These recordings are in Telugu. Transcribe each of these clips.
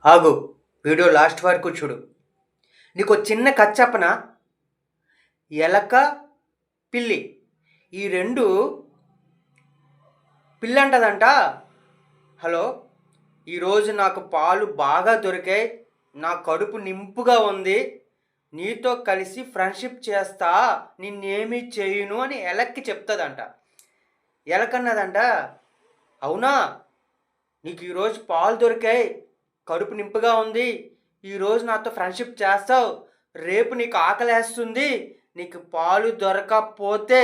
ఆగు. వీడియో లాస్ట్ వరకు చూడు. నీకో చిన్న కథ చెప్పనా? ఎలక, పిల్లి ఈ 2 పిల్లంటదంట, హలో, ఈరోజు నాకు పాలు బాగా దొరికాయి, నా కడుపు నింపుగా ఉంది, నీతో కలిసి ఫ్రెండ్షిప్ చేస్తా, నిన్నేమీ చేయను అని ఎలక్కి చెప్తుందంట. ఎలకన్నదంట, అవునా, నీకు ఈరోజు పాలు దొరికాయి, కడుపు నింపుగా ఉంది, ఈరోజు నాతో ఫ్రెండ్షిప్ చేస్తావు, రేపు నీకు ఆకలేస్తుంది, నీకు పాలు దొరకకపోతే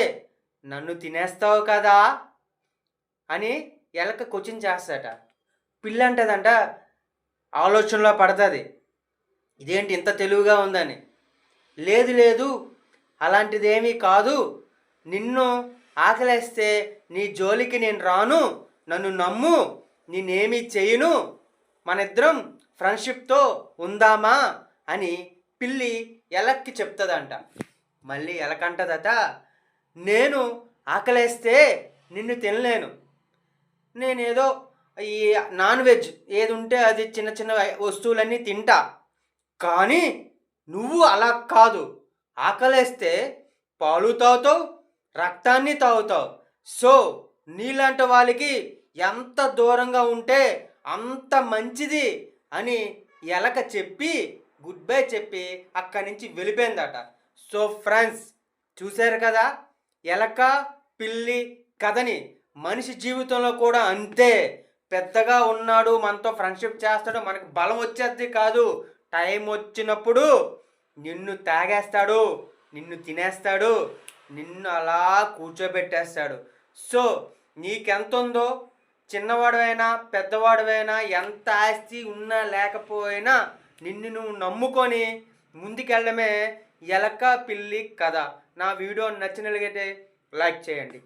నన్ను తినేస్తావు కదా అని ఎలక క్వశ్చన్ చేస్తాట. పిల్లి అంటదంట, ఆలోచనలో పడుతుంది, ఇదేంటి ఇంత తెలివిగా ఉందని. లేదు లేదు, అలాంటిదేమీ కాదు, నిన్ను ఆకలేస్తే నీ జోలికి నేను రాను, నన్ను నమ్ము, నేనేమీ చేయను, మనిద్దరం ఫ్రెండ్షిప్తో ఉందామా అని పిల్లి ఎలక్కి చెప్తుందంట. మళ్ళీ ఎలకంటదట, నేను ఆకలేస్తే నిన్ను తినలేను, నేనేదో ఈ నాన్ వెజ్ ఏది ఉంటే అది చిన్న చిన్న వస్తువులన్నీ తింటా, కానీ నువ్వు అలా కాదు, ఆకలేస్తే పాలు తాగుతావు, రక్తాన్ని తాగుతావు, సో నీలాంటి వాళ్ళకి ఎంత దూరంగా ఉంటే అంత మంచిది అని ఎలక చెప్పి గుడ్ బై చెప్పి అక్కడి నుంచి వెళ్ళిపోయిందట. సో ఫ్రెండ్స్, చూశారు కదా ఎలక పిల్లి కథని. మనిషి జీవితంలో కూడా అంతే, పెద్దగా ఉన్నాడు, మనతో ఫ్రెండ్షిప్ చేస్తాడు, మనకు బలం వచ్చేది కాదు, టైం వచ్చినప్పుడు నిన్ను తాగేస్తాడు, నిన్ను తినేస్తాడు, నిన్ను అలా కూర్చోబెట్టేస్తాడు. సో నీకెంత ఉందో, చిన్నవాడువైనా పెద్దవాడువైనా, ఎంత ఆస్తి ఉన్నా లేకపోయినా నిన్ను నువ్వు నమ్ముకొని ముందుకెళ్ళడమే ఎలక పిల్లి కథ. నా వీడియో నచ్చినట్లయితే లైక్ చేయండి.